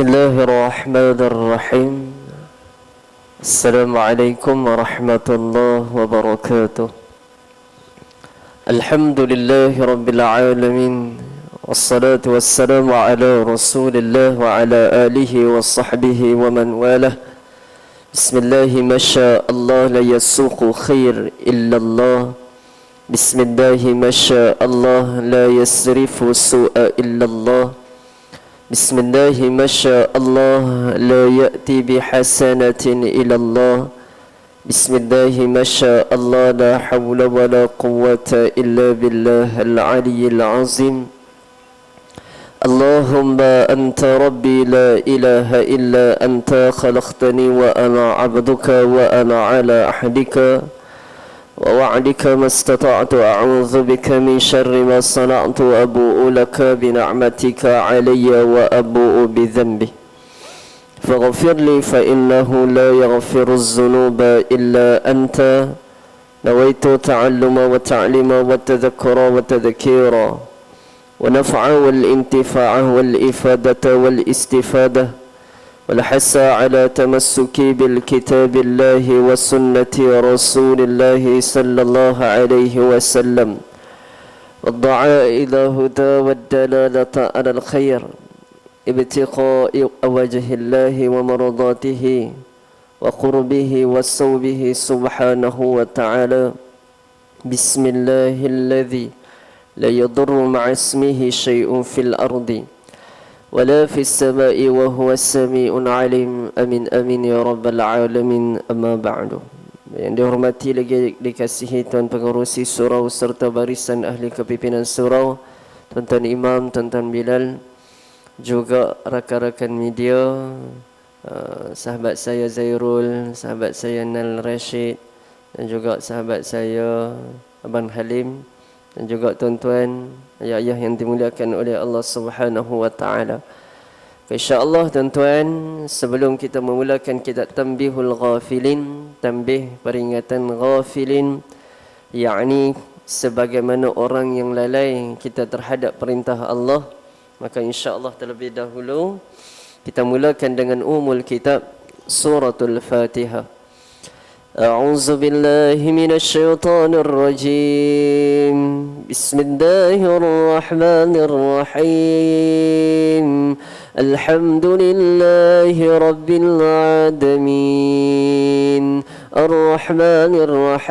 الله الرحمن الرحيم. السلام عليكم ورحمة الله وبركاته. الحمد لله رب العالمين، والصلاة والسلام على رسول الله وعلى آله وصحبه ومن والاه. بسم الله ما شاء الله لا يسوق خير إلا الله. بسم الله ما شاء الله لا يصرف سوء إلا الله. بسم الله ما شاء الله لا يأتي بحسنة إلى الله. بسم الله ما شاء الله لا حول ولا قوة إلا بالله العلي العظيم. اللهم أنت ربي لا إله إلا أنت، خلقتني وأنا عبدك وأنا على عهدك ووعدك ما استطعت، أعوذ بك من شر ما صنعت، أبوء لك بنعمتك علي وأبوء بذنبي فاغفر لي فإنه لا يغفر الذنوب إلا أنت. نويت تعلم وتعليم والتذكر والتذكير ونفع والانتفاع والإفادة والاستفادة والحث على تمسك بالكتاب الله وسنة رسول الله صلى الله عليه وسلم، والدعاء إلى هدى والدلالة على الخير، ابتغاء وجه الله ومرضاته وقربه وصوبه سبحانه وتعالى. بسم الله الذي لا يضر مع اسمه شيء في الأرض ولا في السماء وهو السميع العليم. Amin amin ya rabbal alamin. Amma ba'du. Yang dihormati lagi dikasihi tuan pengerusi surau serta barisan ahli kepimpinan surau, tuan-tuan imam, tuan-tuan Bilal, juga rakan-rakan media, sahabat saya Zairul, sahabat saya Nal Rashid, dan juga sahabat saya Abang Halim, dan juga tuan-tuan ayah-ayah yang dimuliakan oleh Allah Subhanahu wa taala. InsyaAllah tuan-tuan, sebelum kita memulakan kitab Tanbihul Ghafilin, tanbih peringatan ghafilin, yakni sebagaimana orang yang lalai kita terhadap perintah Allah, maka insyaAllah terlebih dahulu kita mulakan dengan umul kitab suratul Fatihah. أعوذ بالله من الشيطان الرجيم. بسم الله الرحمن الرحيم. الحمد لله رب العالمين الرحمن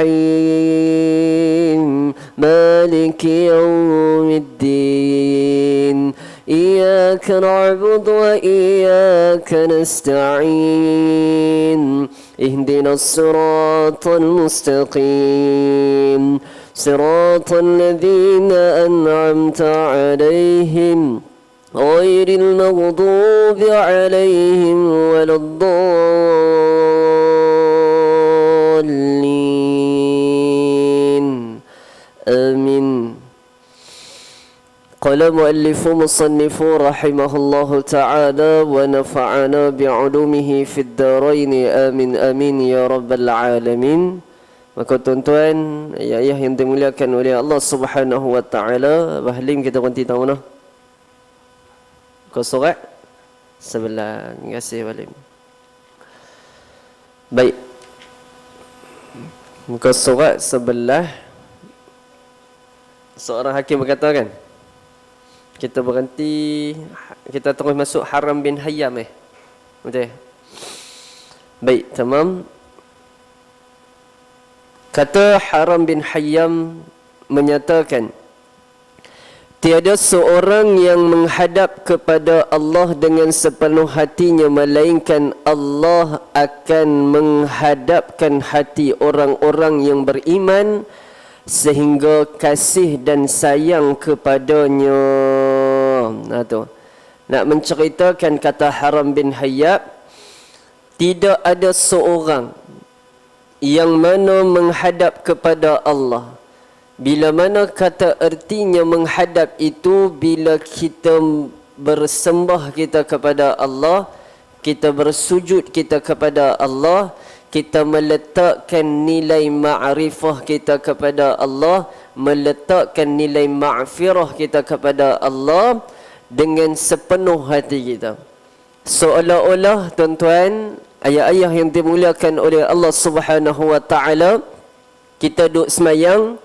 الرحيم مالك يوم الدين إياك نعبد وإياك نستعين اهدنا الصراط المستقيم صراط الذين أنعمت عليهم غير المغضوب عليهم ولا الضالين آمين. قال مؤلف مصنف رحمه الله تعالى ونفعنا بعلومه في الدارين آمين آمين يا رب العالمين. Maka tuan-tuan, ayah yang dimuliakan oleh Allah Subhanahu wa taala, Bahlim kita berhenti tahu nah. Muka surat sebelah. Terima kasih Bahlim. Baik. Muka surat sebelah. Seorang hakim berkata kan, kita berhenti, kita terus masuk Haram bin Hayyam betul? Baik, tamam. Kata Haram bin Hayyam menyatakan, tiada seorang yang menghadap kepada Allah dengan sepenuh hatinya, melainkan Allah akan menghadapkan hati orang-orang yang beriman sehingga kasih dan sayang kepadanya. Nah tu, nak menceritakan kata Haram bin Hayyam, tidak ada seorang yang mana menghadap kepada Allah. Bila mana kata ertinya menghadap itu, bila kita bersembah kita kepada Allah, kita bersujud kita kepada Allah, kita meletakkan nilai ma'rifah kita kepada Allah, meletakkan nilai ma'firah kita kepada Allah dengan sepenuh hati kita. Seolah-olah tuan-tuan, ayah-ayah yang dimuliakan oleh Allah Subhanahu wa taala, kita duk semayang,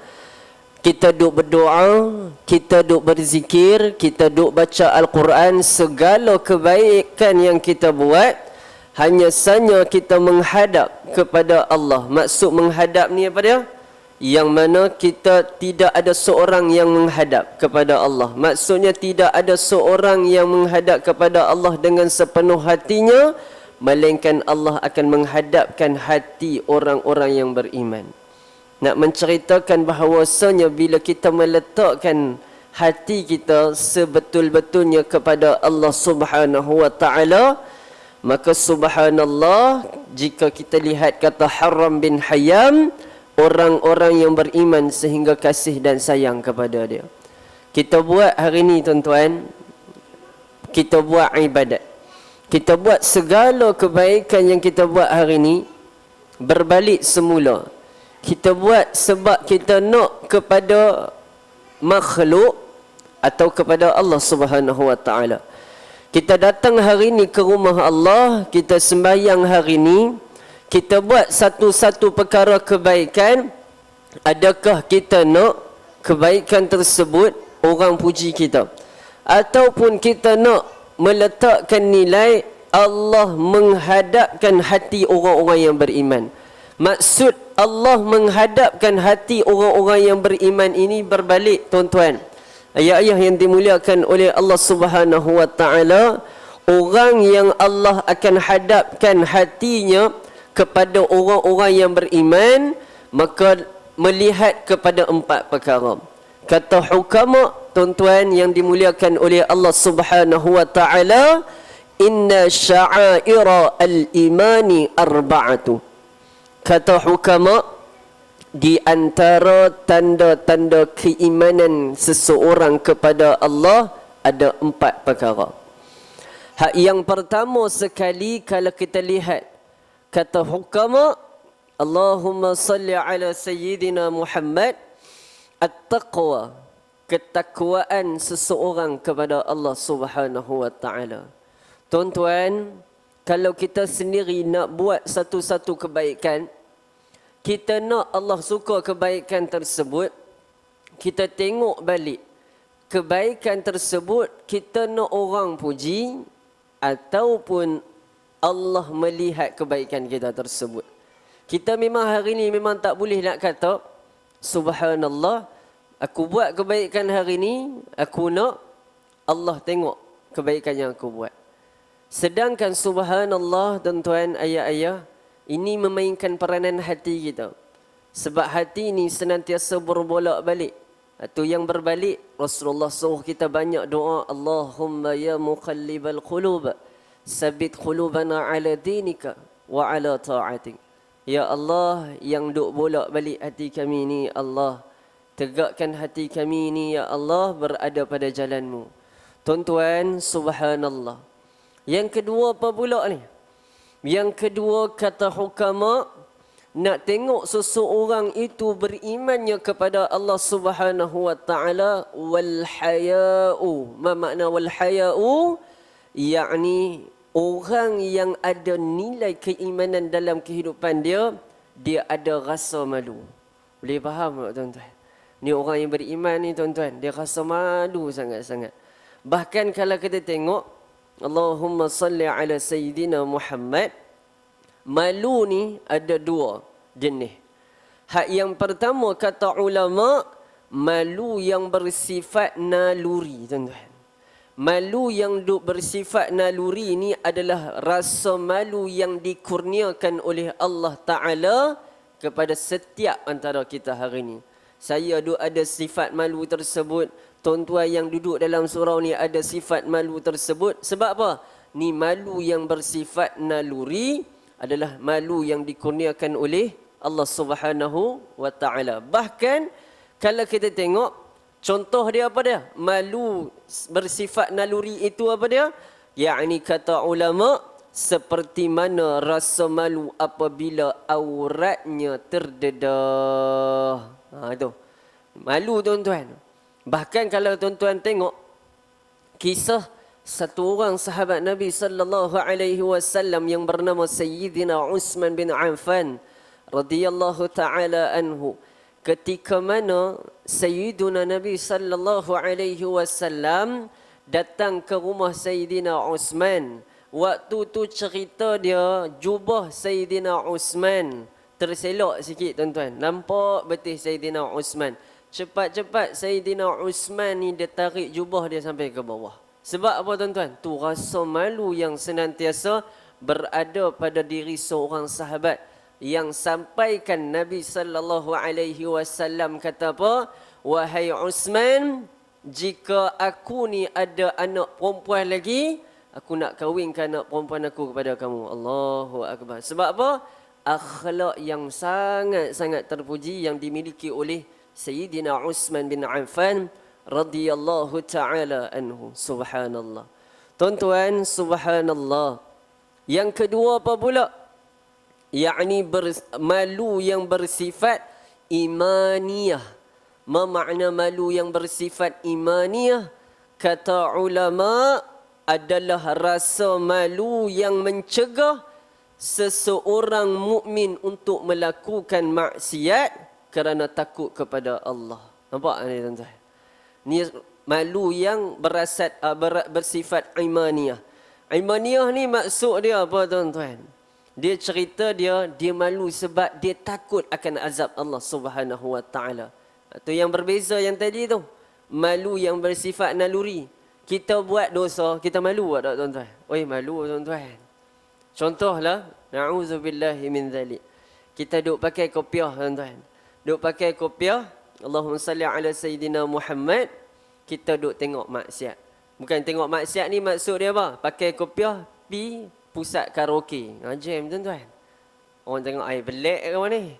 kita duk berdoa, kita duk berzikir, kita duk baca Al-Quran, segala kebaikan yang kita buat hanya sahaja kita menghadap kepada Allah. Maksud menghadap ni apa dia? Yang mana kita tidak ada seorang yang menghadap kepada Allah. Maksudnya tidak ada seorang yang menghadap kepada Allah dengan sepenuh hatinya, melainkan Allah akan menghadapkan hati orang-orang yang beriman. Nak menceritakan bahawasanya bila kita meletakkan hati kita sebetul-betulnya kepada Allah Subhanahu wa taala, maka subhanallah, jika kita lihat kata Haram bin Hayyam, orang-orang yang beriman sehingga kasih dan sayang kepada dia. Kita buat hari ni tuan-tuan, kita buat ibadat, kita buat segala kebaikan yang kita buat hari ni, berbalik semula. Kita buat sebab kita nak kepada makhluk atau kepada Allah Subhanahu wa taala. Kita datang hari ni ke rumah Allah, kita sembahyang hari ni, kita buat satu-satu perkara kebaikan. Adakah kita nak kebaikan tersebut orang puji kita, ataupun kita nak meletakkan nilai Allah menghadapkan hati orang-orang yang beriman? Maksud Allah menghadapkan hati orang-orang yang beriman ini berbalik tuan-tuan. Ayah-ayah yang dimuliakan oleh Allah Subhanahu wa taala, orang yang Allah akan hadapkan hatinya kepada orang-orang yang beriman, maka melihat kepada 4 perkara. Kata hukama tuan-tuan yang dimuliakan oleh Allah Subhanahu wa taala, inna sya'aira al-imani arba'atu. Kata hukama, di antara tanda-tanda keimanan seseorang kepada Allah ada 4 perkara. Hak yang pertama sekali, kalau kita lihat kata hukama, Allahumma salli ala Sayyidina Muhammad, at-taqwa, ketakwaan seseorang kepada Allah Subhanahu wa taala. Tuan-tuan, kalau kita sendiri nak buat satu-satu kebaikan, kita nak Allah suka kebaikan tersebut, kita tengok balik kebaikan tersebut, kita nak orang puji ataupun Allah melihat kebaikan kita tersebut. Kita memang hari ni memang tak boleh nak kata subhanallah, aku buat kebaikan hari ni, aku nak Allah tengok kebaikan yang aku buat. Sedangkan subhanallah tuan-tuan, ayah-ayah, ini memainkan peranan hati kita. Sebab hati ini senantiasa berbolak-balik. Itu yang berbalik, Rasulullah suruh kita banyak doa, Allahumma ya muqallibal qulub, sabit qulubana ala dinika wa ala ta'atik. Ya Allah, yang duk bolak-balik hati kami ni, Allah, tegakkan hati kami ni, ya Allah, berada pada jalanmu. Tuan-tuan, subhanallah. Yang kedua apa pula ni? Yang kedua kata hukama, nak tengok seseorang itu berimannya kepada Allah Subhanahu wa taala, wal haya'u. Ma makna wal haya'u? Yakni orang yang ada nilai keimanan dalam kehidupan dia, dia ada rasa malu. Boleh faham tak tuan-tuan? Ni orang yang beriman ni tuan-tuan, dia rasa malu sangat-sangat. Bahkan kalau kita tengok Allahumma salli ala Sayyidina Muhammad, malu ni ada 2 jenis. Hak yang pertama kata ulama, malu yang bersifat naluri tuan-tuan. Malu yang bersifat naluri ni adalah rasa malu yang dikurniakan oleh Allah Ta'ala kepada setiap antara kita hari ni. Saya ada sifat malu tersebut. Tuan-tuan yang duduk dalam surau ni ada sifat malu tersebut. Sebab apa? Ni malu yang bersifat naluri adalah malu yang dikurniakan oleh Allah Subhanahu wa taala. Bahkan kalau kita tengok contoh dia apa dia? Malu bersifat naluri itu apa dia? Yakni kata ulama, seperti mana rasa malu apabila auratnya terdedah. Itu. Malu tuan-tuan. Bahkan kalau tuan-tuan tengok kisah satu orang sahabat Nabi sallallahu alaihi wasallam yang bernama Sayyidina Utsman bin Affan radhiyallahu taala anhu. Ketika mana Sayyiduna Nabi sallallahu alaihi wasallam datang ke rumah Sayyidina Utsman, waktu tu cerita dia jubah Sayyidina Utsman terselok sikit tuan-tuan. Nampak betul Sayyidina Utsman. Cepat-cepat Sayyidina Utsman ni dia tarik jubah dia sampai ke bawah. Sebab apa tuan-tuan? Tu rasa malu yang senantiasa berada pada diri seorang sahabat yang sampaikan Nabi sallallahu alaihi wasallam kata apa? Wahai Utsman, jika aku ni ada anak perempuan lagi, aku nak kahwinkan anak perempuan aku kepada kamu. Allahu akbar. Sebab apa? Akhlak yang sangat-sangat terpuji yang dimiliki oleh Sayyidina Utsman bin Affan radhiyallahu taala anhu. Subhanallah. Tuan-tuan, subhanallah. Yang kedua apa pula? Yakni malu yang bersifat imaniyah. Ma makna malu yang bersifat imaniyah? Kata ulama adalah rasa malu yang mencegah seseorang mukmin untuk melakukan maksiat kerana takut kepada Allah. Nampak ni tuan-tuan? Ni malu yang bersifat imaniyah. Imaniyah ni maksud dia apa tuan-tuan? Dia cerita dia malu sebab dia takut akan azab Allah Subhanahu wa taala. Itu yang berbeza yang tadi tu. Malu yang bersifat naluri. Kita buat dosa, kita malu tak tuan-tuan? Oi, malu tuan-tuan. Contohlah, na'udzubillahi min zalik. Kita duk pakai kopiah tuan-tuan. Duk pakai kopiah, Allahumma salli ala Sayyidina Muhammad. Kita duk tengok maksiat. Bukan tengok maksiat ni maksud dia apa? Pakai kopiah, pi pusat karaoke. Jam tuan-tuan. Orang tengok air belak ke mana ni?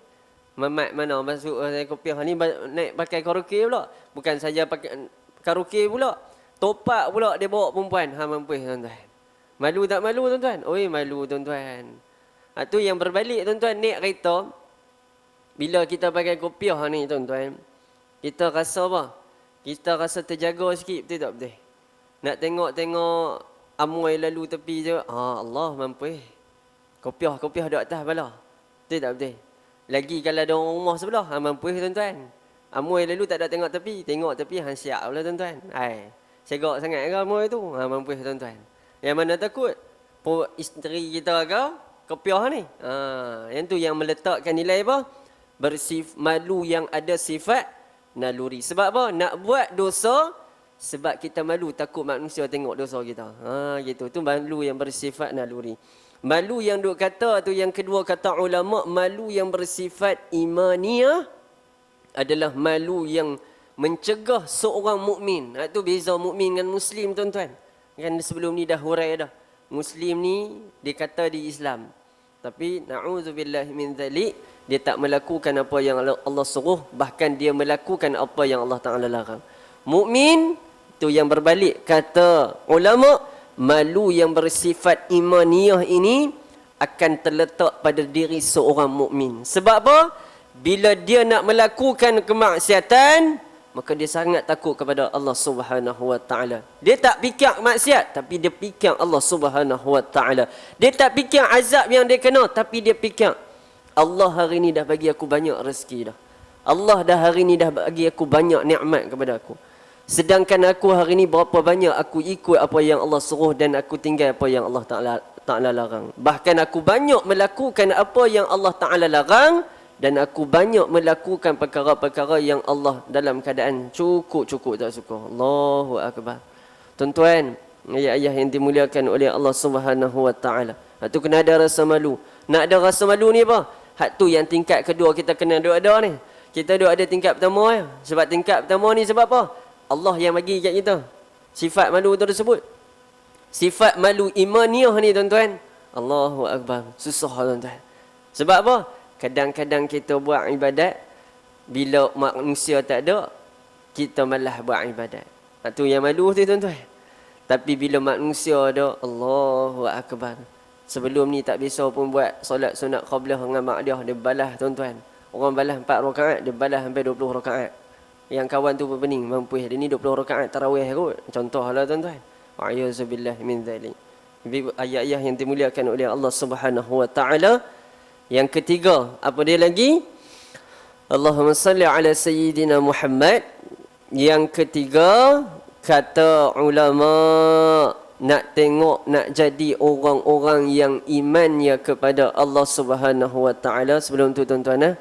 Mamat mana masuk kopiah ni naik pakai karaoke pula. Bukan saja pakai karaoke pula. Topak pula dia bawa perempuan. Mampus tuan-tuan. Malu tak malu tuan-tuan? Oi, malu tuan-tuan. Tu yang berbalik tuan-tuan, naik kereta. Bila kita pakai kopiah ni tuan-tuan, kita rasa apa? Kita rasa terjaga sikit, betul tak betul? Nak tengok-tengok amoy lalu tepi je. Allah mampus. Kopiah duduk atas bala. Betul tak betul? Lagi kalau ada orang rumah sebelah, mampus tuan-tuan. Amoy lalu tak ada tengok tepi hang siap pula tuan-tuan. Segak sangat ke amoy tu? Mampus tuan-tuan. Yang mana takut? Isteri kita ke? Kopiah ni. Yang tu yang meletakkan nilai apa? Malu yang ada sifat naluri. Sebab apa? Nak buat dosa sebab kita malu takut manusia tengok dosa kita. Gitu. Tu malu yang bersifat naluri. Malu yang duk kata tu yang kedua kata ulama, malu yang bersifat imaniyah adalah malu yang mencegah seorang mukmin. Itu beza mukmin dengan muslim tuan-tuan. Kan sebelum ni dah hurai dah. Muslim ni dia kata di Islam. Tapi na'udzubillahi min zalik, dia tak melakukan apa yang Allah suruh, bahkan dia melakukan apa yang Allah Taala larang. Mukmin tu yang berbalik, kata ulama, malu yang bersifat imaniyah ini akan terletak pada diri seorang mukmin. Sebab apa? Bila dia nak melakukan kemaksiatan, maka dia sangat takut kepada Allah Subhanahu wa taala. Dia tak fikir maksiat, tapi dia fikir Allah Subhanahu wa taala. Dia tak fikir azab yang dia kena, tapi dia fikir Allah hari ni dah bagi aku banyak rezeki dah. Allah dah hari ni dah bagi aku banyak nikmat kepada aku. Sedangkan aku hari ni berapa banyak aku ikut apa yang Allah suruh dan aku tinggal apa yang Allah Ta'ala larang. Bahkan aku banyak melakukan apa yang Allah Ta'ala larang dan aku banyak melakukan perkara-perkara yang Allah dalam keadaan cukup tak suka. Allahu Akbar. Tuan-tuan, ayah-ayah yang dimuliakan oleh Allah Subhanahu wa taala. Hak tu kena ada rasa malu. Nak ada rasa malu ni apa? Hak tu yang tingkat kedua kita kena ada ni. Kita ada tingkat pertama ya. Sebab tingkat pertama ni sebab apa? Allah yang bagi kat kita sifat malu tersebut. Sifat malu imaniyah ni tuan-tuan. Allahu Akbar. Susah tuan-tuan. Sebab apa? Kadang-kadang kita buat ibadat, bila manusia tak ada, kita malah buat ibadat. Itu yang malu tu tuan-tuan. Tapi bila manusia ada, Allahu Akbar. Sebelum ni tak biasa pun buat solat sunat qablah dengan mak dia balas tuan-tuan. Orang balas 4 rakaat, dia balas sampai 20 rakaat. Yang kawan tu berpening, mampus dia ni 20 rakaat tarawih kot. Contohlah tuan-tuan. Wa'iyyazubillah min dhalik. Ayat-ayat yang dimuliakan oleh Allah Subhanahu wa taala. Yang ketiga, apa dia lagi? Allahumma salli ala sayyidina Muhammad. Yang ketiga, kata ulama, nak tengok, nak jadi orang-orang yang imannya kepada Allah Subhanahu wa taala. Sebelum tu tuan-tuan,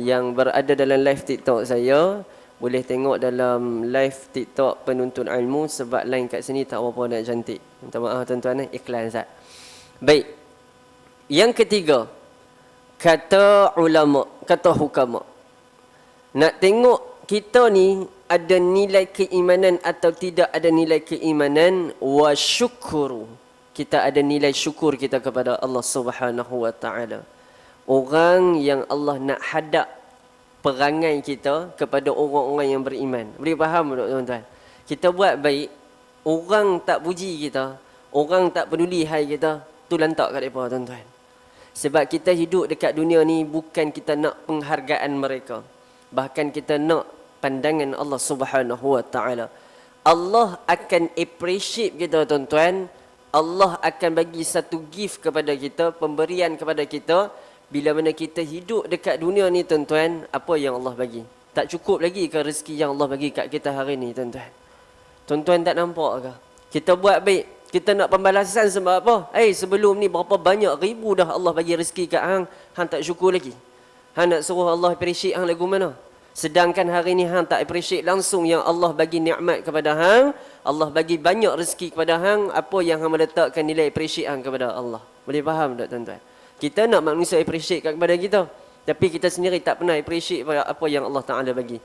yang berada dalam live TikTok saya, boleh tengok dalam live TikTok penuntut ilmu, sebab line kat sini tak apa nak cantik. Minta maaf tuan-tuan, iklan Zat. Baik. Yang ketiga, kata ulama, kata hukama, nak tengok kita ni ada nilai keimanan atau tidak ada nilai keimanan. Wa syukuru, kita ada nilai syukur kita kepada Allah Subhanahu wa taala. Orang yang Allah nak hadap perangai kita kepada orang-orang yang beriman. Boleh faham tak tuan-tuan? Kita buat baik, orang tak puji kita, orang tak peduli hai kita, tu lantak kat depa tuan-tuan. Sebab kita hidup dekat dunia ni bukan kita nak penghargaan mereka, bahkan kita nak pandangan Allah Subhanahu wa taala. Allah akan appreciate kita tuan-tuan. Allah akan bagi satu gift kepada kita, pemberian kepada kita bila mana kita hidup dekat dunia ni tuan-tuan. Apa yang Allah bagi? Tak cukup lagi ke rezeki yang Allah bagi kat kita hari ni tuan-tuan? Tuan-tuan tak nampak ke? Kita buat baik, kita nak pembalasan sebab apa? Sebelum ni berapa banyak ribu dah Allah bagi rezeki kat hang, hang tak syukur lagi. Hang nak suruh Allah appreciate hang lagu mana? Sedangkan hari ni hang tak appreciate langsung yang Allah bagi nikmat kepada hang. Allah bagi banyak rezeki kepada hang. Apa yang hang meletakkan nilai appreciate hang kepada Allah? Boleh faham tak tuan-tuan? Kita nak manusia appreciate kepada kita, tapi kita sendiri tak pernah appreciate apa yang Allah Ta'ala bagi.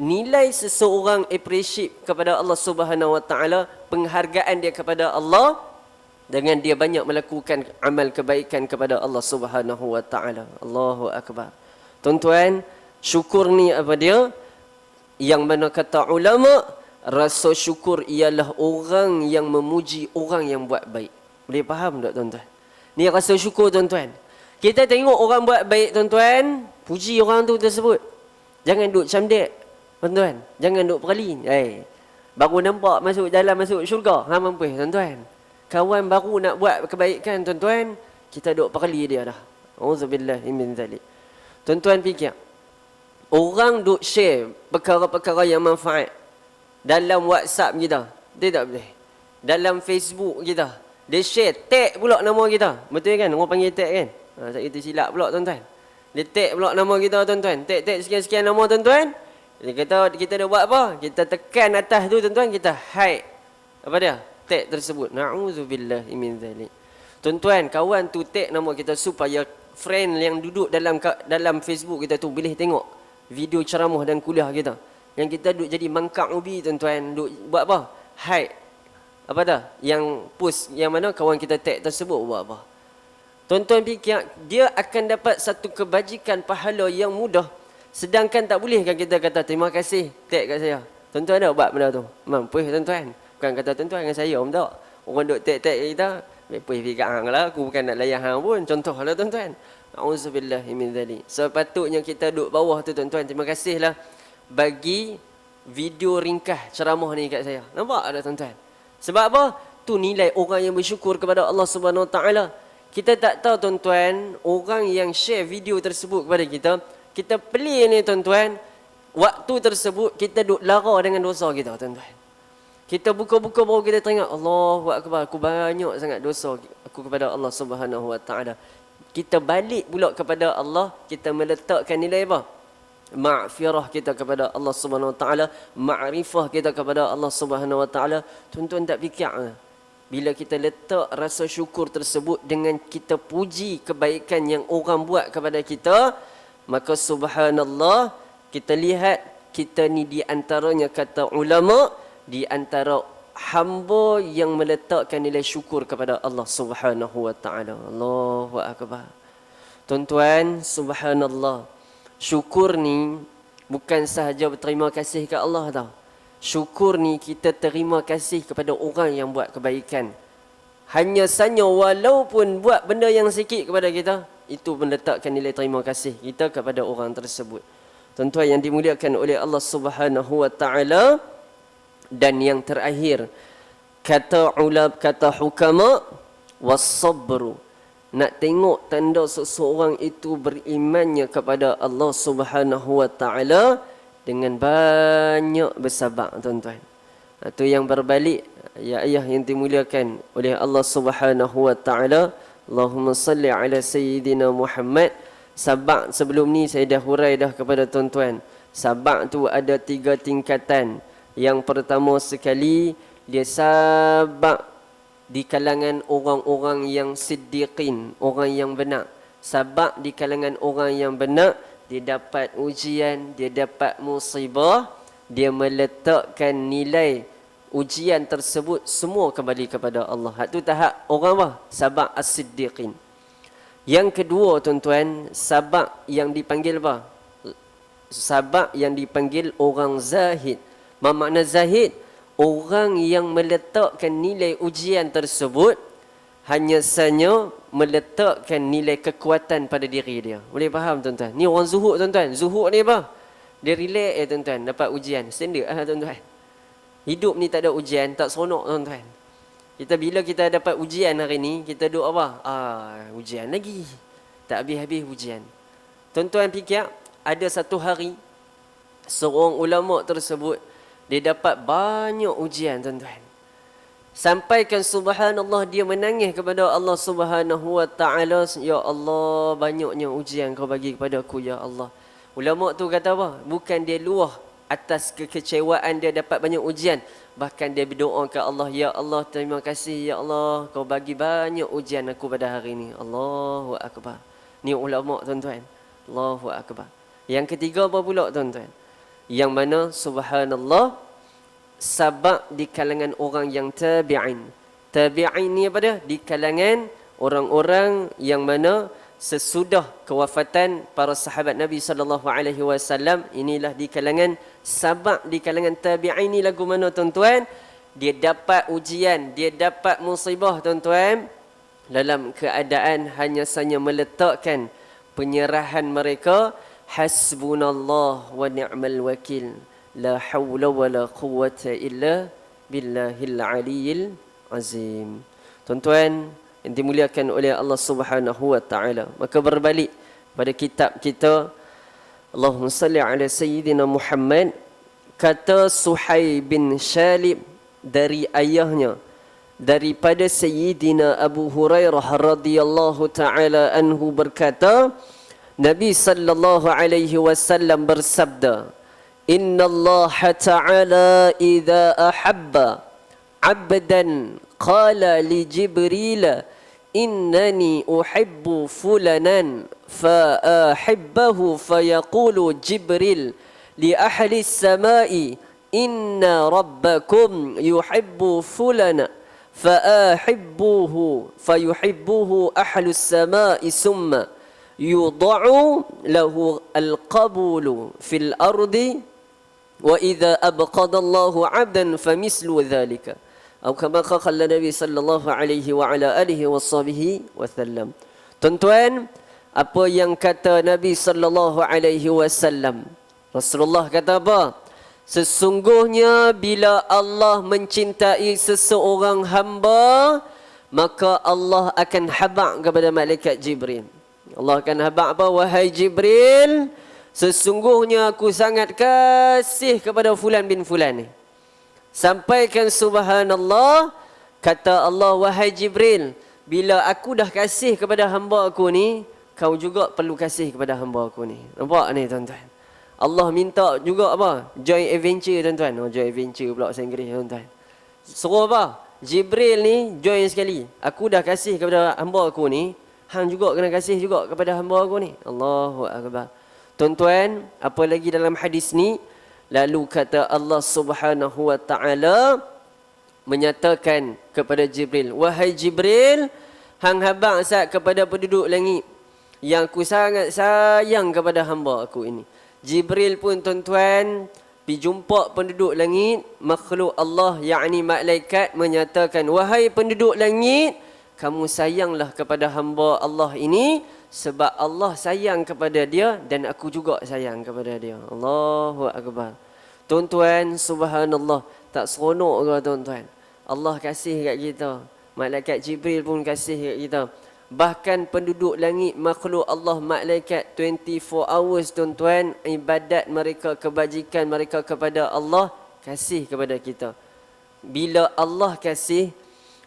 Nilai seseorang appreciate kepada Allah Subhanahu wa taala, penghargaan dia kepada Allah, dengan dia banyak melakukan amal kebaikan kepada Allah Subhanahu wa taala. Allahu akbar. Tuan-tuan, syukur ni apa dia? Yang mana kata ulama, rasa syukur ialah orang yang memuji orang yang buat baik. Boleh faham tak tuan-tuan? Ni rasa syukur tuan-tuan. Kita tengok orang buat baik tuan-tuan, puji orang tu tersebut. Jangan duk camdek tuan-tuan. Jangan duk perali. Baru nampak masuk jalan masuk syurga, hang mampus tuan-tuan. Kawan baru nak buat kebaikan tuan-tuan, kita duk perali dia dah. Auzubillahi min zalik. Tuan-tuan fikir, orang duk share perkara-perkara yang manfaat dalam WhatsApp kita, dia tak boleh. Dalam Facebook kita, dia share, tag pula nama kita. Betul kan? Orang panggil tag kan? Tak kita silap pula tuan-tuan. Dia tag pula nama kita tuan-tuan. Tag sekian-sekian nama tuan-tuan. Dia kata kita dah buat apa? Kita tekan atas tu tuan-tuan, kita hide apa dia? Tag tersebut. Na'udzubillahi min zalik. Tuan-tuan, kawan tu tag nama kita supaya friend yang duduk dalam Facebook kita tu boleh tengok video ceramah dan kuliah kita. Yang kita duduk jadi mangkak ubi tuan-tuan, duduk buat apa? Hide apa dah? Yang post yang mana kawan kita tag tersebut buat apa? Tuan-tuan fikir, dia akan dapat satu kebajikan pahala yang mudah. Sedangkan tak bolehkan kita kata terima kasih tag kat saya. Tuan-tuan ada buat benda tu? Mampus tuan-tuan. Bukan kata tuan-tuan dengan saya om tak. Orang duk tag-tag kita, mampus fikir hang lah, aku bukan nak layan hang pun. Contohlah tuan-tuan. Auzubillahi min zalik. Sepatutnya kita duduk bawah tu tuan-tuan, terima kasihlah bagi video ringkas ceramah ni kat saya. Nampak ada tuan-tuan? Sebab apa? Tu nilai orang yang bersyukur kepada Allah Subhanahu wa taala. Kita tak tahu tuan-tuan, orang yang share video tersebut kepada kita, kita play ni tuan-tuan, waktu tersebut kita duk lara dengan dosa kita tuan-tuan. Kita buka-buka baru kita teringat, Allahu akbar, aku banyak sangat dosa aku kepada Allah Subhanahu wa taala. Kita balik pula kepada Allah, kita meletakkan nilai apa? Ma'firah kita kepada Allah Subhanahu wa taala, ma'rifah kita kepada Allah Subhanahu wa taala. Tuan-tuan tak fikir bila kita letak rasa syukur tersebut dengan kita puji kebaikan yang orang buat kepada kita, maka subhanallah, kita lihat kita ni di antaranya kata ulama, di antara hamba yang meletakkan nilai syukur kepada Allah Subhanahu wa taala. Allahu akbar. Tuan-tuan, subhanallah. Syukur ni bukan sahaja berterima kasih ke Allah tau. Syukur ni kita terima kasih kepada orang yang buat kebaikan. Hanya saja walaupun buat benda yang sikit kepada kita, itu meletakkan nilai terima kasih kita kepada orang tersebut. Tuan-tuan yang dimuliakan oleh Allah Subhanahu wa taala. Dan yang terakhir, kata hukama, was-sabru, nak tengok tanda seseorang itu berimannya kepada Allah Subhanahu wa taala dengan banyak bersabar, tuan-tuan. Itu yang berbalik, ya ayah yang dimuliakan oleh Allah Subhanahu wa taala. Allahumma salli ala sayyidina Muhammad. Sabar sebelum ni saya dah hurai dah kepada tuan-tuan. Sabar tu ada 3 tingkatan. Yang pertama sekali, dia sabar di kalangan orang-orang yang siddiqin, orang yang benar. Sabar di kalangan orang yang benar, dia dapat ujian, dia dapat musibah, dia meletakkan nilai ujian tersebut semua kembali kepada Allah. Itu tahap orang apa? Sabar as-siddiqin. Yang kedua, tuan-tuan, sabar yang dipanggil apa? Sabar yang dipanggil orang zahid. Apa makna zahid? Orang yang meletakkan nilai ujian tersebut hanya saja meletakkan nilai kekuatan pada diri dia. Boleh faham, tuan-tuan? Ni orang zuhud, tuan-tuan. Zuhud ni apa? Dia relax tuan-tuan, dapat ujian. Standard tuan-tuan. Hidup ni tak ada ujian, tak seronok, tuan-tuan. Bila kita dapat ujian hari ni, kita duduk apa? Ujian lagi. Tak habis-habis ujian. Tuan-tuan fikir, ada satu hari, seorang ulama tersebut, dia dapat banyak ujian, tuan-tuan. Sampaikan subhanallah, dia menangis kepada Allah Subhanahu wa taala, ya Allah, banyaknya ujian kau bagi kepada aku, ya Allah. Ulama tu kata apa? Bukan dia luah atas kekecewaan dia dapat banyak ujian, bahkan dia berdoa ke Allah, ya Allah, terima kasih ya Allah, kau bagi banyak ujian aku pada hari ini. Allahu akbar. Ni ulama, tuan-tuan. Allahu akbar. Yang ketiga apa pula, tuan-tuan? Yang mana subhanallah, sabar di kalangan orang yang tabi'in. Tabi'in ni apa dia? Di kalangan orang-orang yang mana sesudah kewafatan para sahabat Nabi SAW, inilah di kalangan sabar di kalangan tabi'in ni lagu mana, tuan-tuan? Dia dapat ujian, dia dapat musibah, tuan-tuan, dalam keadaan hanya saja meletakkan penyerahan mereka, hasbunallah wa ni'mal wakil, la hawla wa la quwwata illa billahil aliyyil azim. Tuan-tuan yang dimuliakan oleh Allah Subhanahu wa taala, maka berbalik pada kitab kita, Allahumma salli ala sayyidina Muhammad, kata Suhaib bin Shalib dari ayahnya, daripada Sayyidina Abu Hurairah radhiyallahu taala anhu berkata, Nabi sallallahu alaihi wasallam bersabda, Inna Allah ta'ala idza ahabba 'abdan qala li Jibril innani uhibbu fulanan fa ahibbahu fayaqulu Jibril li ahli as-sama'i inna rabbakum yuhibbu fulana fa ahibbuhu fayuhibbuhu ahli as-sama'i summa yud'u lahu al-qabulu fil ardi wa idza abqada Allahu 'abdan famislu dhalika. Atau kama qala Nabi sallallahu alaihi wa ala alihi washabihi wasallam. Tuan-tuan, apa yang kata Nabi sallallahu alaihi wasallam? Rasulullah kata apa? Sesungguhnya bila Allah mencintai seseorang hamba, maka Allah akan habaq kepada malaikat Jibril. Allah akan habaq apa? Wahai Jibril, sesungguhnya aku sangat kasih kepada fulan bin fulan ni. Sampaikan subhanallah, kata Allah, wahai Jibril, bila aku dah kasih kepada hamba aku ni, kau juga perlu kasih kepada hamba aku ni. Nampak ni, tuan-tuan? Allah minta juga apa? Join adventure, tuan-tuan. Join adventure pula bahasa Inggeris, tuan-tuan. Suruh apa? Jibril ni join sekali. Aku dah kasih kepada hamba aku ni, hang juga kena kasih juga kepada hamba aku ni. Allahu akbar. Tuan-tuan, apa lagi dalam hadis ni? Lalu kata Allah Subhanahu wa taala menyatakan kepada Jibril, wahai Jibril, hang habaq sat kepada penduduk langit yang aku sangat sayang kepada hamba aku ini. Jibril pun, tuan-tuan, pergi jumpa penduduk langit, makhluk Allah, yakni malaikat, menyatakan, wahai penduduk langit, kamu sayanglah kepada hamba Allah ini sebab Allah sayang kepada dia dan aku juga sayang kepada dia. Allahu akbar. Tuan-tuan, subhanallah, tak seronok ke, tuan-tuan? Allah kasih kat kita. Malaikat Jibril pun kasih kat kita. Bahkan penduduk langit, makhluk Allah, malaikat 24 hours tuan-tuan, ibadat mereka, kebajikan mereka kepada Allah, kasih kepada kita. Bila Allah kasih,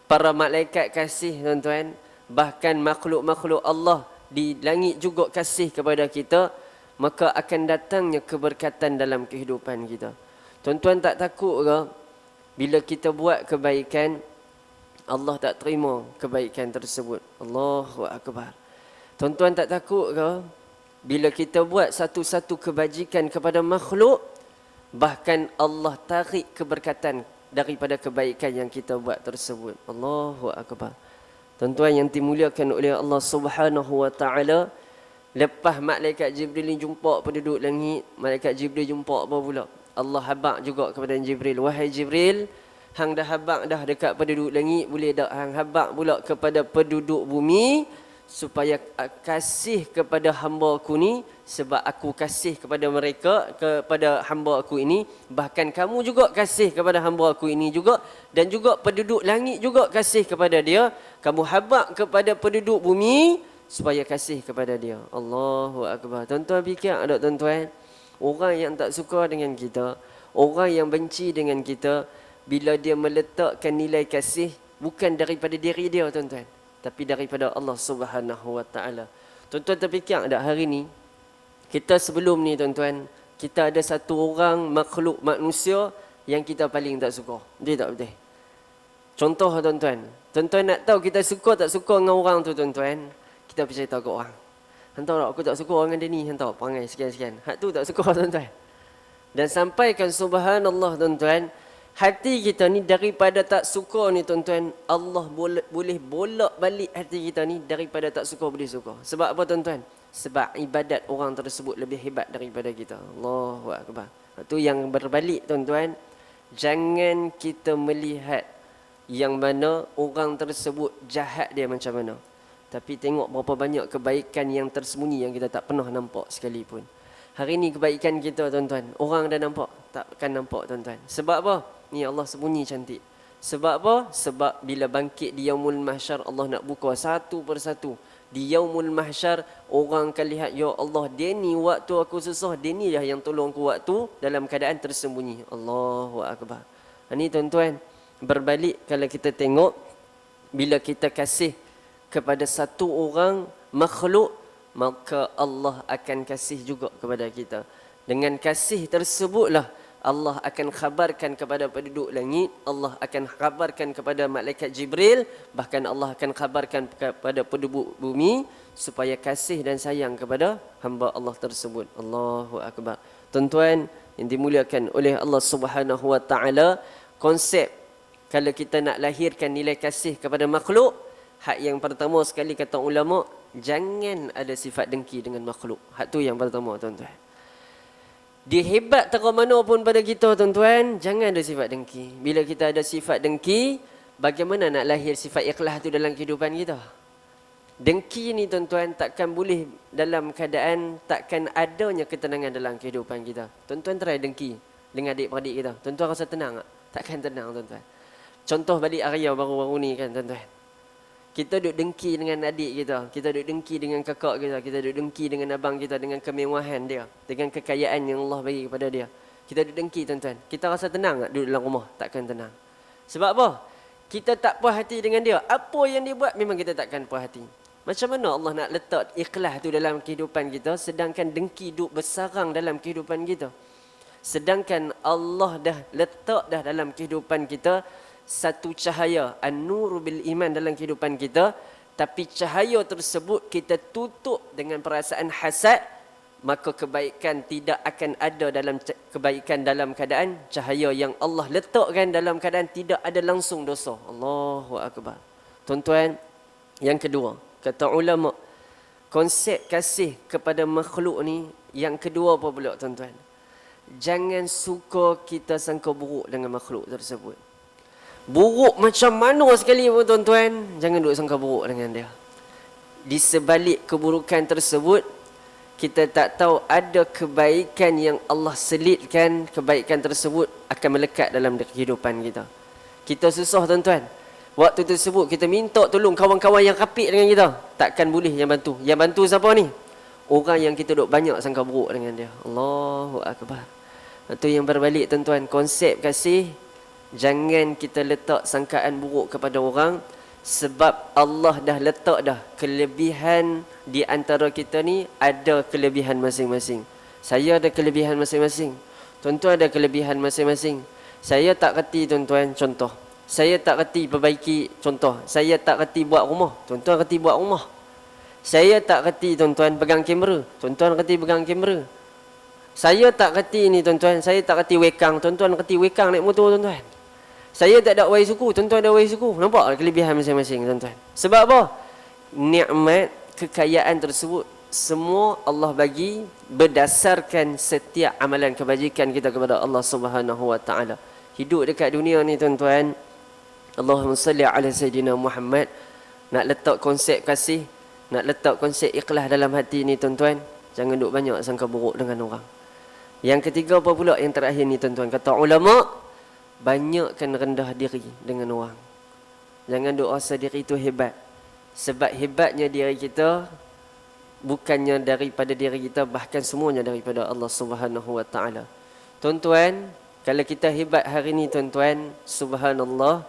para malaikat kasih tuan-tuan, bahkan makhluk-makhluk Allah di langit juga kasih kepada kita, maka akan datangnya keberkatan dalam kehidupan kita. Tuan-tuan tak takut ke bila kita buat kebaikan, Allah tak terima kebaikan tersebut? Allahu Akbar. Tuan-tuan tak takut ke bila kita buat satu-satu kebajikan kepada makhluk, bahkan Allah tarik keberkatan daripada kebaikan yang kita buat tersebut? Allahu Akbar. Tuan-tuan yang dimuliakan oleh Allah Subhanahu wa taala, lepas malaikat Jibril ni jumpa penduduk langit, malaikat Jibril jumpa apa pula? Allah habaq juga kepada Jibril, wahai Jibril, hang dah habaq dah dekat penduduk langit, boleh tak hang habaq pula kepada penduduk bumi supaya kasih kepada hamba aku ni, sebab aku kasih kepada mereka, kepada hamba aku ini, bahkan kamu juga kasih kepada hamba aku ini juga, dan juga penduduk langit juga kasih kepada dia. Kamu habaq kepada penduduk bumi supaya kasih kepada dia. Allahu Akbar. Tuan-tuan fikir tak tuan-tuan, orang yang tak suka dengan kita, orang yang benci dengan kita, bila dia meletakkan nilai kasih bukan daripada diri dia tuan-tuan, tapi daripada Allah Subhanahu wa taala. Tuan-tuan terfikir tak hari ni, kita sebelum ni tuan-tuan, kita ada satu orang makhluk manusia yang kita paling tak suka. Betul tak betul? Contoh tuan-tuan, tuan-tuan nak tahu kita suka tak suka dengan orang tu tuan-tuan, kita pergi cerita ke orang. Hantar tak, aku tak suka orang dia ni, hantar perangai sekian-sekian. Hak tu tak suka tuan-tuan. Dan sampaikan subhanallah tuan-tuan, hati kita ni daripada tak suka ni tuan-tuan, Allah boleh bolak balik hati kita ni daripada tak suka boleh suka. Sebab apa tuan-tuan? Sebab ibadat orang tersebut lebih hebat daripada kita. Allahu Akbar. Itu yang berbalik tuan-tuan. Jangan kita melihat yang mana orang tersebut jahat dia macam mana, tapi tengok berapa banyak kebaikan yang tersembunyi yang kita tak pernah nampak sekalipun. Hari ni kebaikan kita tuan-tuan, orang dah nampak? Takkan nampak tuan-tuan. Sebab apa? Ni Allah sembunyi cantik. Sebab apa? Sebab bila bangkit di Yaumul Mahsyar, Allah nak buka satu persatu. Di Yaumul Mahsyar, orang akan lihat, ya Allah, dia ni waktu aku susah, dia ni lah yang tolong aku waktu dalam keadaan tersembunyi. Allahu Akbar. Ini tuan-tuan, berbalik kalau kita tengok, bila kita kasih kepada satu orang makhluk, maka Allah akan kasih juga kepada kita. Dengan kasih tersebutlah Allah akan khabarkan kepada penduduk langit, Allah akan khabarkan kepada malaikat Jibril, bahkan Allah akan khabarkan kepada penduduk bumi supaya kasih dan sayang kepada hamba Allah tersebut. Allahu Akbar. Tuan-tuan yang dimuliakan oleh Allah Subhanahu wa taala, konsep kalau kita nak lahirkan nilai kasih kepada makhluk, hak yang pertama sekali kata ulama, jangan ada sifat dengki dengan makhluk. Hak tu yang pertama tuan-tuan. Dia hebat tera mana pun pada kita tuan-tuan, jangan ada sifat dengki. Bila kita ada sifat dengki, bagaimana nak lahir sifat ikhlas tu dalam kehidupan kita? Dengki ni tuan-tuan takkan boleh dalam keadaan, takkan adanya ketenangan dalam kehidupan kita. Tuan-tuan try dengki dengan adik-beradik kita. Tuan-tuan rasa tenang tak? Takkan tenang tuan-tuan. Contoh balik area baru-baru ni kan tuan-tuan. Kita duduk dengki dengan adik kita, kita duduk dengki dengan kakak kita, kita duduk dengki dengan abang kita, dengan kemewahan dia, dengan kekayaan yang Allah bagi kepada dia. Kita duduk dengki tuan-tuan. Kita rasa tenang tak duduk dalam rumah? Takkan tenang. Sebab apa? Kita tak puas hati dengan dia. Apa yang dia buat memang kita takkan puas hati. Macam mana Allah nak letak ikhlas tu dalam kehidupan kita, sedangkan dengki duduk bersarang dalam kehidupan kita? Sedangkan Allah dah letak dah dalam kehidupan kita satu cahaya, an-nur bil iman dalam kehidupan kita, tapi cahaya tersebut kita tutup dengan perasaan hasad, maka kebaikan tidak akan ada dalam kebaikan dalam keadaan cahaya yang Allah letakkan dalam keadaan tidak ada langsung dosa. Allahu Akbar. Tuan-tuan, yang kedua, kata ulama, konsep kasih kepada makhluk ni, yang kedua apa pula tuan-tuan? Jangan suka kita sangka buruk dengan makhluk tersebut. Buruk macam mana sekali pun tuan-tuan, jangan duduk sangka buruk dengan dia. Di sebalik keburukan tersebut, kita tak tahu ada kebaikan yang Allah selitkan, kebaikan tersebut akan melekat dalam kehidupan kita. Kita susah tuan-tuan. Waktu tersebut kita minta tolong kawan-kawan yang kapit dengan kita. Takkan boleh yang bantu. Yang bantu siapa ni? Orang yang kita duk banyak sangka buruk dengan dia. Allahu Akbar. Itu yang berbalik tuan-tuan. Konsep kasih, jangan kita letak sangkaan buruk kepada orang. Sebab Allah dah letak dah kelebihan di antara kita ni, ada kelebihan masing-masing. Saya ada kelebihan masing-masing. Tuan-tuan ada kelebihan masing-masing. Saya tak reti tuan-tuan, contoh. Saya tak reti perbaiki, contoh. Saya tak reti buat rumah. Tuan-tuan reti buat rumah. Saya tak reti tuan-tuan pegang kamera. Tuan-tuan reti pegang kamera. Saya tak reti ni tuan-tuan. Saya tak reti wekang. Tuan-tuan reti wekang naik motor tuan-tuan. Saya tak ada wai suku, tuan-tuan ada wai suku. Nampak kelebihan masing-masing tuan-tuan. Sebab apa? Nikmat, kekayaan tersebut semua Allah bagi berdasarkan setiap amalan kebajikan kita kepada Allah Subhanahu wa taala. Hidup dekat dunia ni tuan-tuan, Allahumma salli ala sayyidina Muhammad. Nak letak konsep kasih, nak letak konsep ikhlas dalam hati ni tuan-tuan, jangan duk banyak sangka buruk dengan orang. Yang ketiga apa pula yang terakhir ni tuan-tuan, kata ulama, banyakkan rendah diri dengan orang. Jangan duk rasa diri itu hebat. Sebab hebatnya diri kita bukannya daripada diri kita, bahkan semuanya daripada Allah Subhanahu wa taala. Tuan-tuan, kalau kita hebat hari ni tuan-tuan, subhanallah,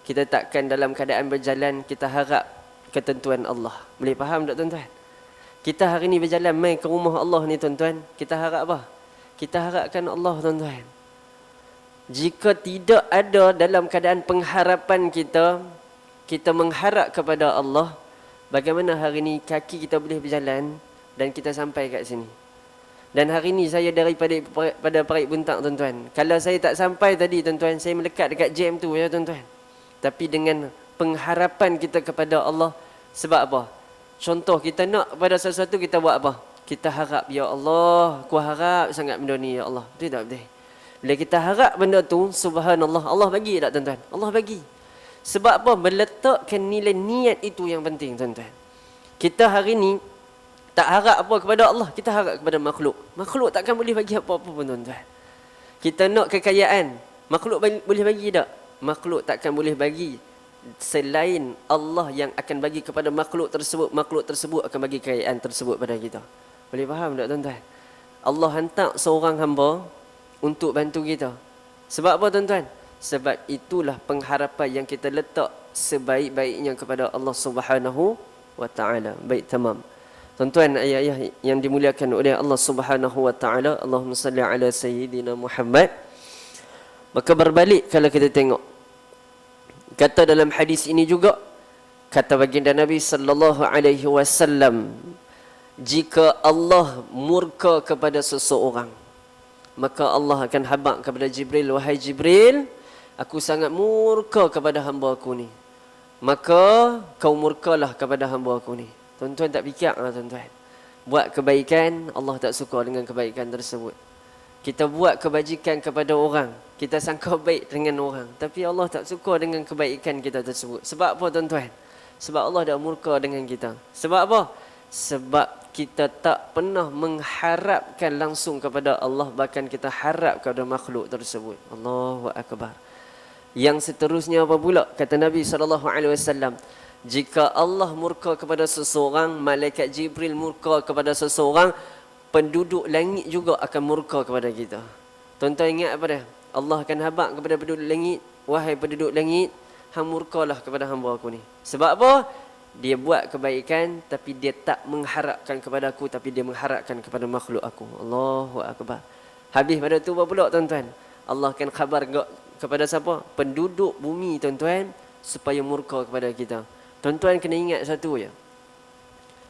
kita takkan dalam keadaan berjalan kita harap ketentuan Allah. Boleh faham tak tuan-tuan? Kita hari ni berjalan mai ke rumah Allah ni tuan-tuan, kita harap apa? Kita harapkan Allah tuan-tuan. Jika tidak ada dalam keadaan pengharapan kita, kita mengharap kepada Allah, bagaimana hari ni kaki kita boleh berjalan dan kita sampai kat sini. Dan hari ni saya daripada Parit Buntak tuan-tuan. Kalau saya tak sampai tadi tuan-tuan, saya melekat dekat jam tu ya tuan-tuan. Tapi dengan pengharapan kita kepada Allah, sebab apa? Contoh kita nak pada sesuatu, kita buat apa? Kita harap, ya Allah, aku harap sangat benda ni ya Allah. Betul tak betul? Bila kita harap benda tu, subhanallah, Allah bagi tak tuan-tuan? Allah bagi. Sebab apa? Meletakkan nilai niat itu yang penting tuan-tuan. Kita hari ni tak harap apa kepada Allah, kita harap kepada makhluk. Makhluk takkan boleh bagi apa-apa pun tuan-tuan. Kita nak kekayaan, makhluk boleh bagi tak? Makhluk takkan boleh bagi. Selain Allah yang akan bagi kepada makhluk tersebut akan bagi kekayaan tersebut pada kita. Boleh faham tak tuan-tuan? Allah hantar seorang hamba untuk bantu kita. Sebab apa tuan-tuan? Sebab itulah pengharapan yang kita letak sebaik-baiknya kepada Allah Subhanahu wa taala. Baik, tamam. Tuan-tuan, ayah-ayah yang dimuliakan oleh Allah Subhanahu wa taala, Allahumma salli ala sayyidina Muhammad. Maka berbalik kalau kita tengok, kata dalam hadis ini juga, kata baginda Nabi sallallahu alaihi wasallam, jika Allah murka kepada seseorang, maka Allah akan habaq kepada Jibril, wahai Jibril, aku sangat murka kepada hamba aku ni, maka kau murkalah kepada hamba aku ni. Tuan-tuan tak fikir tuan-tuan, buat kebaikan, Allah tak suka dengan kebaikan tersebut. Kita buat kebajikan kepada orang, kita sangka baik dengan orang, tapi Allah tak suka dengan kebaikan kita tersebut. Sebab apa tuan-tuan? Sebab Allah dah murka dengan kita. Sebab apa? Sebab kita tak pernah mengharapkan langsung kepada Allah, bahkan kita harap kepada makhluk tersebut. Allahu Akbar. Yang seterusnya apa pula? Kata Nabi SAW, jika Allah murka kepada seseorang, malaikat Jibril murka kepada seseorang, penduduk langit juga akan murka kepada kita. Tuan-tuan ingat apa dia? Allah akan habaq kepada penduduk langit, wahai penduduk langit, hang murkalah kepada hamba aku ni. Sebab apa? Dia buat kebaikan, tapi dia tak mengharapkan kepada aku, tapi dia mengharapkan kepada makhluk aku. Allahu Akbar. Habis pada tu apa pula tuan-tuan? Allah akan khabar kepada siapa? Penduduk bumi tuan-tuan, supaya murka kepada kita. Tuan-tuan kena ingat satu ya.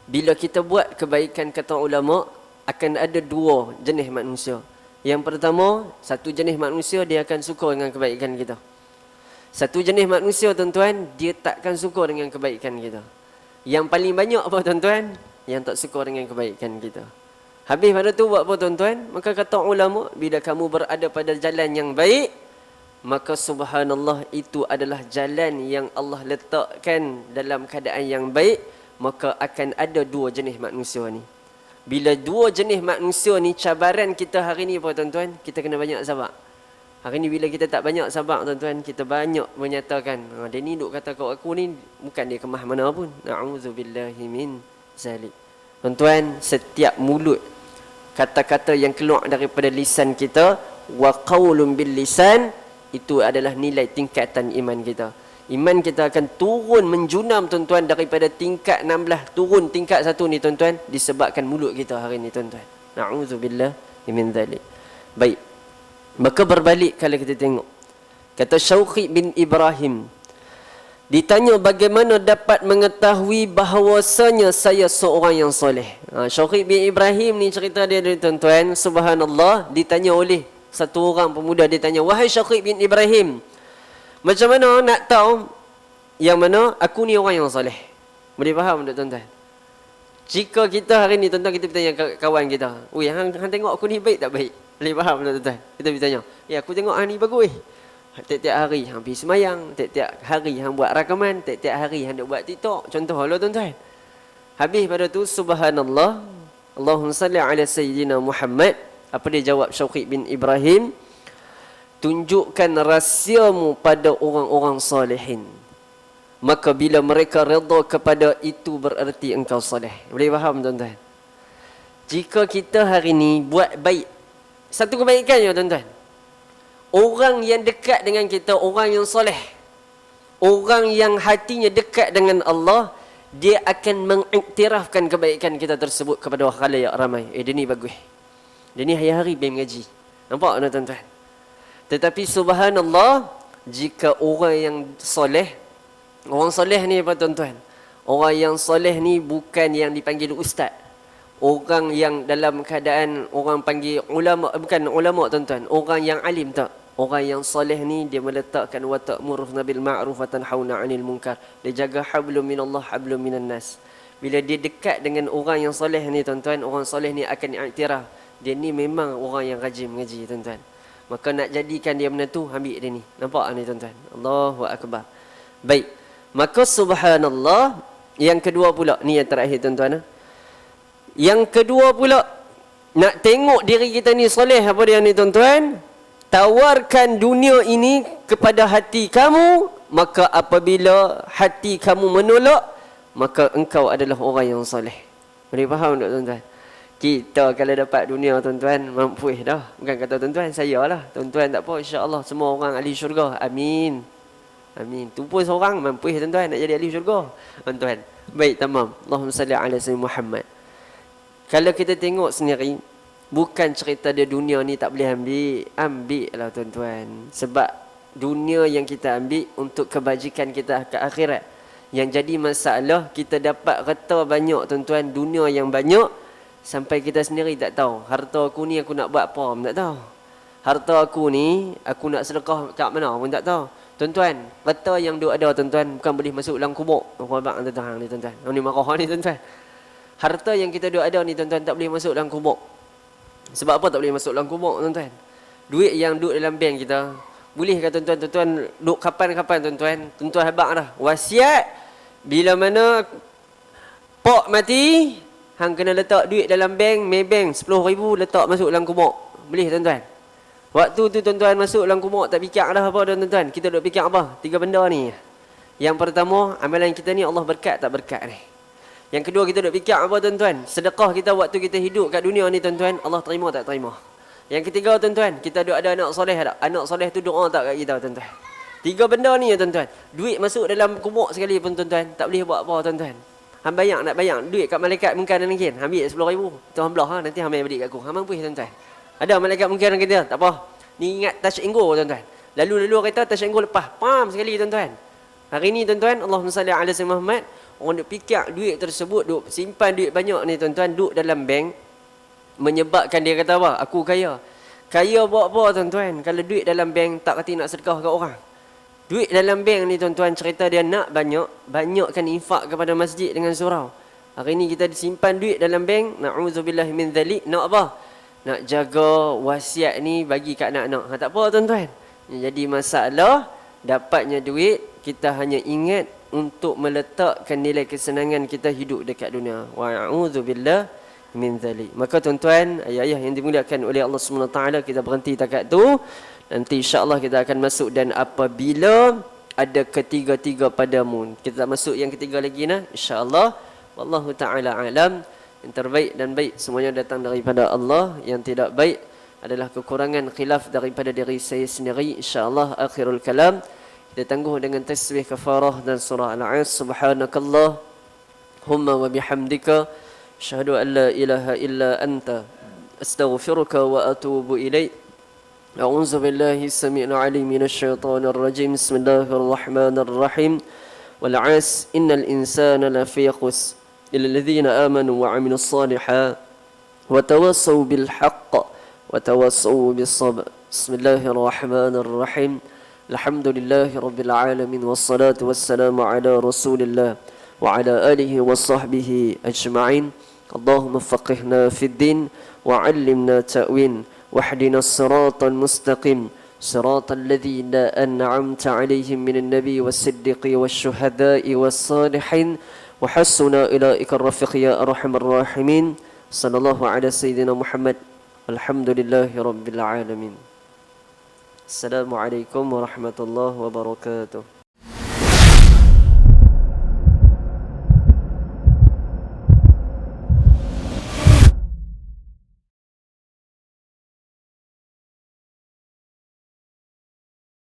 Bila kita buat kebaikan, kata ulama, akan ada dua jenis manusia. Yang pertama, satu jenis manusia dia akan suka dengan kebaikan kita. Satu jenis manusia tuan-tuan, dia takkan suka dengan kebaikan kita. Yang paling banyak apa tuan-tuan? Yang tak suka dengan kebaikan kita. Habis pada tu buat apa tuan-tuan? Maka kata ulama, bila kamu berada pada jalan yang baik, maka subhanallah, itu adalah jalan yang Allah letakkan dalam keadaan yang baik. Maka akan ada dua jenis manusia ni. Bila dua jenis manusia ni, cabaran kita hari ni apa tuan-tuan? Kita kena banyak sabar. Hari ni bila kita tak banyak sabar tuan-tuan, kita banyak menyatakan, dia ni duk kata kat aku ni, bukan dia kemah mana pun. Na'udzubillahi min zalik. Tuan-tuan, setiap mulut, kata-kata yang keluar daripada lisan kita, wa qaulun bil lisan, itu adalah nilai tingkatan iman kita. Iman kita akan turun menjunam tuan-tuan daripada tingkat 16 turun tingkat 1 ni tuan-tuan, disebabkan mulut kita hari ni tuan-tuan. Na'udzubillahi min zalik. Baik. Maka berbalik kalau kita tengok. Kata Syauqi bin Ibrahim, ditanya bagaimana dapat mengetahui bahawasanya saya seorang yang soleh. Syauqi bin Ibrahim ni cerita dia tuan-tuan, subhanallah, ditanya oleh satu orang pemuda, dia tanya, wahai Syauqi bin Ibrahim, macam mana nak tahu yang mana aku ni orang yang soleh? Boleh faham tak tuan-tuan? Jika kita hari ni tuan-tuan, kita bertanya kawan kita, oi, hang tengok aku ni baik tak baik? Boleh faham tak tuan-tuan? Kita bertanya, ya aku tengok hang ni bagus. Tiap-tiap hari hang pergi semayang, tiap-tiap hari hang buat rakaman, tiap-tiap hari hang nak buat TikTok. Contohlah tuan-tuan. Habis pada tu, subhanallah, Allahumma salli ala sayyidina Muhammad. Apa dia jawab Syauqi bin Ibrahim? Tunjukkan rahsiamu pada orang-orang salihin. Maka bila mereka redha kepada itu, bererti engkau soleh. Boleh faham tuan-tuan? Jika kita hari ni buat baik, satu kebaikan ya tuan-tuan, orang yang dekat dengan kita, orang yang soleh, orang yang hatinya dekat dengan Allah, dia akan mengiktirafkan kebaikan kita tersebut kepada khalayak ramai. Dia ni bagus, dia ni hari-hari pergi mengaji. Nampak tak tuan-tuan? Tetapi subhanallah, jika orang yang soleh, orang soleh ni apa tuan-tuan? Orang yang soleh ni bukan yang dipanggil ustaz. Orang yang dalam keadaan orang panggil ulama, bukan ulama tuan-tuan, orang yang alim tak. Orang yang soleh ni dia meletakkan wa ta'muruna bil ma'ruf wa tanhauna 'anil munkar. Dia jaga hablum minallah hablum minan nas. Bila dia dekat dengan orang yang soleh ni tuan-tuan, orang soleh ni akan iktiraf, dia ni memang orang yang rajin mengaji tuan-tuan. Maka nak jadikan dia benda tu, ambil dia ni. Nampak ni tuan-tuan? Allahu akbar. Baik. Maka subhanallah, yang kedua pula, ni yang terakhir tuan-tuan. Yang kedua pula, nak tengok diri kita ni soleh, apa dia ni tuan-tuan? Tawarkan dunia ini kepada hati kamu, maka apabila hati kamu menolak, maka engkau adalah orang yang soleh. Boleh faham tak tuan-tuan? Kita kalau dapat dunia tuan-tuan, mampu dah. Bukan kata tuan-tuan, saya lah. Tuan-tuan tak apa, insya-Allah semua orang ahli syurga. Amin. Amin. Tu pun seorang mampu tuan-tuan nak jadi ahli syurga. Tuan-tuan. Baik, tamam. Allahumma salli ala sayyidina Muhammad. Kalau kita tengok sendiri, bukan cerita dia dunia ni tak boleh ambil. Ambil lah tuan-tuan. Sebab dunia yang kita ambil untuk kebajikan kita ke akhirat. Yang jadi masalah, kita dapat harta banyak tuan-tuan, dunia yang banyak, sampai kita sendiri tak tahu. Harta aku ni aku nak buat apa pun tak tahu. Harta aku ni aku nak sedekah kat mana pun tak tahu. Tuan-tuan, harta yang duk ada tuan-tuan bukan boleh masuk dalam kubur. Apa abang tuan-tuan ni tuan-tuan. Ni marah ni tuan-tuan. Harta yang kita duk ada ni tuan-tuan tak boleh masuk dalam kubur. Sebab apa tak boleh masuk dalam kubur tuan-tuan? Duit yang duk dalam bank kita, boleh ke tuan-tuan? Tuan-tuan duk kapan-kapan tuan-tuan? Tuan-tuan habaq dah. Wasiat bila mana pak mati, hang kena letak duit dalam bank, Maybank 10,000 letak masuk dalam kubur. Boleh tuan-tuan? Waktu tu tuan-tuan masuk dalam kubur tak fikir dah apa tuan-tuan. Kita duk fikir apa? 3 benda ni. Yang pertama, amalan kita ni Allah berkat tak berkat ni. Yang kedua, kita duk fikir apa tuan-tuan? Sedekah kita waktu kita hidup kat dunia ni tuan-tuan, Allah terima tak terima. Yang ketiga tuan-tuan, kita duk ada anak soleh tak? Anak soleh tu doa tak kat kita tuan-tuan? 3 benda ni ya tuan-tuan. Duit masuk dalam kubur sekali pun tuan-tuan, tak boleh buat apa tuan-tuan. Hang bayang nak bayang duit kat malaikat mungkin dan mungkin. Ambil 10,000. Tuan belah nanti hang main balik kat aku. Hang mampu tuan-tuan. Ada malaikat mungkin kita, tak apa. Ni ingat touch and go tuan-tuan. Lalu kereta touch and go lepas. Pam sekali tuan-tuan. Hari ni tuan-tuan, Allahumma salli ala sayyidina Muhammad, orang duk fikir duit tersebut, duk simpan duit banyak ni tuan-tuan, duk dalam bank, menyebabkan dia kata apa? Aku kaya. Kaya buat apa tuan-tuan? Kalau duit dalam bank tak kata nak sedekah kat orang. Duit dalam bank ni tuan-tuan, cerita dia nak banyakkan infak kepada masjid dengan surau. Hari ni kita disimpan duit dalam bank, na'udzubillah min dzalik, nak apa? Nak jaga wasiat ni bagi kat anak-anak. Tak apa tuan-tuan. Jadi masalah, dapatnya duit, kita hanya ingat untuk meletakkan nilai kesenangan kita hidup dekat dunia. Wa'udzubillah min dhalik. Maka tuan-tuan, ayah-ayah yang dimuliakan oleh Allah Subhanahu Wa Taala, kita berhenti takat tu. Nanti insya-Allah kita akan masuk, dan apabila ada ketiga-tiga padamu, kita tak masuk yang ketiga lagi nah, insya-Allah. Wallahu taala alam. Yang terbaik dan baik semuanya datang daripada Allah, yang tidak baik adalah kekurangan khilaf daripada diri saya sendiri. Insya-Allah akhirul kalam kita tangguh dengan tasbih kafarah dan surah Al-'As. Subhanakallah humma wa bihamdika asyhadu an la ilaha illa anta astaghfiruka wa atubu ilaik. A'udzu billahi as-sami'il 'alim minasy syaithanir rajim. Bismillahirrahmanirrahim. Wal 'as innal insana lafi khusr illa alladhina amanu wa 'amilus shalihat wa tawassaw bil haqq wa tawassaw bis sabr. Bismillahirrahmanirrahim. Alhamdulillahi rabbil alamin wassalatu wassalamu ala rasulillah wa ala alihi wa sahbihi ajma'in. Allahumma faqihna fid din wa 'allimna ta'win واهدنا الصراط المستقيم صراط الذين أنعمت عليهم من النبي والصديق والشهداء والصالحين وحسن أولئك الرفيق يا أرحم الراحمين. صلى الله على سيدنا محمد. الحمد لله رب العالمين. السلام عليكم ورحمة الله وبركاته.